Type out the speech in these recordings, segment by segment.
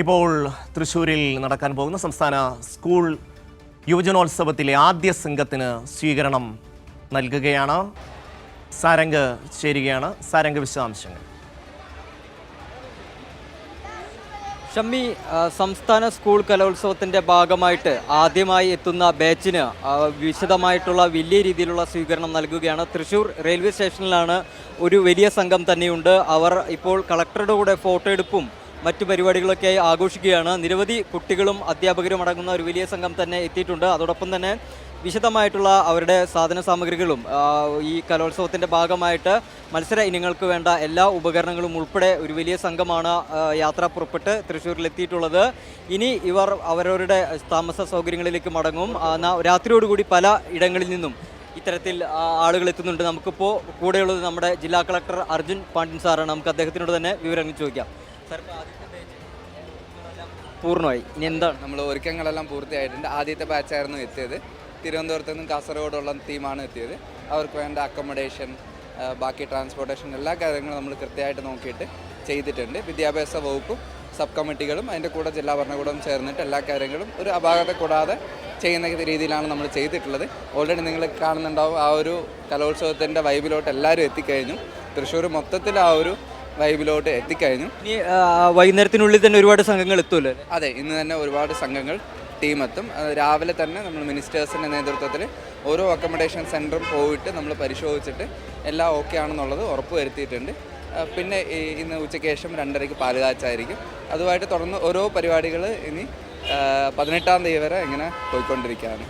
ഇപ്പോൾ തൃശ്ശൂരിൽ നടക്കാൻ പോകുന്ന സംസ്ഥാന സ്കൂൾ യുവജനോത്സവത്തിലെ ആദ്യ സംഘത്തിന് സ്വീകരണം നൽകുകയാണ്. സാരംഗ് ചേരുകയാണ്. സാരംഗ്, വിശദാംശങ്ങൾ. ഷമ്മി, സംസ്ഥാന സ്കൂൾ കലോത്സവത്തിൻ്റെ ഭാഗമായിട്ട് ആദ്യമായി എത്തുന്ന ബാച്ചിന് വിശദമായിട്ടുള്ള വലിയ രീതിയിലുള്ള സ്വീകരണം നൽകുകയാണ്. തൃശ്ശൂർ റെയിൽവേ സ്റ്റേഷനിലാണ് ഒരു വലിയ സംഘം തന്നെയുണ്ട്. അവർ ഇപ്പോൾ കളക്ടറുടെ കൂടെ ഫോട്ടോ എടുപ്പും മറ്റു പരിപാടികളൊക്കെയായി ആഘോഷിക്കുകയാണ്. നിരവധി കുട്ടികളും അധ്യാപകരും അടങ്ങുന്ന ഒരു വലിയ സംഘം തന്നെ എത്തിയിട്ടുണ്ട്. അതോടൊപ്പം തന്നെ വിശദമായിട്ടുള്ള അവരുടെ സാധന സാമഗ്രികളും ഈ കലോത്സവത്തിൻ്റെ ഭാഗമായിട്ട് മത്സര ഇനങ്ങൾക്ക് വേണ്ട എല്ലാ ഉപകരണങ്ങളും ഉൾപ്പെടെ ഒരു വലിയ സംഘമാണ് യാത്ര പുറപ്പെട്ട് തൃശ്ശൂരിലെത്തിയിട്ടുള്ളത്. ഇനി ഇവർ അവരവരുടെ താമസ സൗകര്യങ്ങളിലേക്ക് മടങ്ങും. രാത്രിയോടുകൂടി പല ഇടങ്ങളിൽ നിന്നും ഇത്തരത്തിൽ ആളുകൾ എത്തുന്നുണ്ട്. നമുക്കിപ്പോൾ കൂടെയുള്ളത് നമ്മുടെ ജില്ലാ കളക്ടർ അർജുൻ പാണ്ഡ്യൻ സാറാണ്. നമുക്ക് അദ്ദേഹത്തിനോട് തന്നെ വിവരങ്ങൾ ചോദിക്കാം. സാർ, പൂർണ്ണമായി ഇനി എന്താണ്? നമ്മൾ ഒരുക്കങ്ങളെല്ലാം പൂർത്തിയായിട്ടുണ്ട്. ആദ്യത്തെ ബാച്ചായിരുന്നു എത്തിയത്. തിരുവനന്തപുരത്ത് നിന്നും കാസർഗോഡുള്ള ടീമാണ് എത്തിയത്. അവർക്ക് വേണ്ട അക്കോമഡേഷൻ, ബാക്കി ട്രാൻസ്പോർട്ടേഷൻ എല്ലാ കാര്യങ്ങളും നമ്മൾ കൃത്യമായിട്ട് നോക്കിയിട്ട് ചെയ്തിട്ടുണ്ട്. വിദ്യാഭ്യാസ വകുപ്പും സബ് കമ്മിറ്റികളും അതിൻ്റെ കൂടെ ജില്ലാ ഭരണകൂടവും ചേർന്നിട്ട് എല്ലാ കാര്യങ്ങളും ഒരു അപാകത കൂടാതെ ചെയ്യുന്ന രീതിയിലാണ് നമ്മൾ ചെയ്തിട്ടുള്ളത്. ഓൾറെഡി നിങ്ങൾ കാണുന്നുണ്ടാവും, ആ ഒരു കലോത്സവത്തിൻ്റെ വൈബിലോട്ട് എല്ലാവരും എത്തിക്കഴിഞ്ഞു. തൃശ്ശൂർ മൊത്തത്തിൽ ആ ഒരു വൈബിലോട്ട് എത്തിക്കഴിഞ്ഞു. ഇനി വൈകുന്നേരത്തിനുള്ളിൽ തന്നെ ഒരുപാട് സംഘങ്ങൾ എത്തുമല്ലോ? അതെ, ഇന്ന് തന്നെ ഒരുപാട് സംഘങ്ങൾ ടീമെത്തും. രാവിലെ തന്നെ നമ്മൾ മിനിസ്റ്റേഴ്സിൻ്റെ നേതൃത്വത്തിൽ ഓരോ അക്കോമഡേഷൻ സെൻറ്ററും പോയിട്ട് നമ്മൾ പരിശോധിച്ചിട്ട് എല്ലാം ഓക്കെ ആണെന്നുള്ളത് ഉറപ്പ് വരുത്തിയിട്ടുണ്ട്. പിന്നെ ഇന്ന് ഉച്ചയ്ക്ക് ശേഷം 2:30 പാലുകാച്ചായിരിക്കും. അതുമായിട്ട് തുടർന്ന് ഓരോ പരിപാടികൾ ഇനി 18-ാം തീയതി വരെ ഇങ്ങനെ പോയിക്കൊണ്ടിരിക്കുകയാണ്.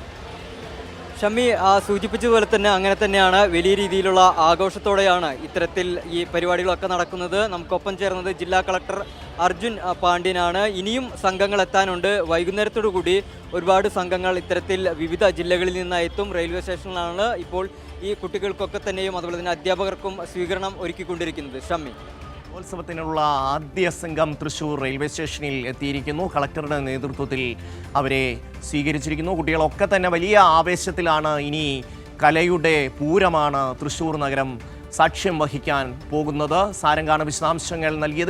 ഷമ്മി സൂചിപ്പിച്ചതുപോലെ തന്നെ അങ്ങനെ തന്നെയാണ്. വലിയ രീതിയിലുള്ള ആഘോഷത്തോടെയാണ് ഇത്തരത്തിൽ ഈ പരിപാടികളൊക്കെ നടക്കുന്നത്. നമുക്കൊപ്പം ചേർന്നത് ജില്ലാ കളക്ടർ അർജുൻ പാണ്ഡ്യനാണ്. ഇനിയും സംഘങ്ങൾ എത്താനുണ്ട്. വൈകുന്നേരത്തോടു കൂടി ഒരുപാട് സംഘങ്ങൾ ഇത്തരത്തിൽ വിവിധ ജില്ലകളിൽ നിന്ന് എത്തും. റെയിൽവേ സ്റ്റേഷനിലാണ് ഇപ്പോൾ ഈ കുട്ടികൾക്കൊക്കെ തന്നെയും അതുപോലെ തന്നെ അധ്യാപകർക്കും സ്വീകരണം ഒരുക്കിക്കൊണ്ടിരിക്കുന്നത്. ഷമ്മി, ഉത്സവത്തിനുള്ള ആദ്യ സംഘം തൃശ്ശൂർ റെയിൽവേ സ്റ്റേഷനിൽ എത്തിയിരിക്കുന്നു. കളക്ടറുടെ നേതൃത്വത്തിൽ അവരെ സ്വീകരിച്ചിരിക്കുന്നു. കുട്ടികളൊക്കെ തന്നെ വലിയ ആവേശത്തിലാണ്. ഇനി കലയുടെ പൂരമാണ് തൃശ്ശൂർ നഗരം സാക്ഷ്യം വഹിക്കാൻ പോകുന്നത്. സാരംഗാണ് വിശദാംശങ്ങൾ നൽകിയത്.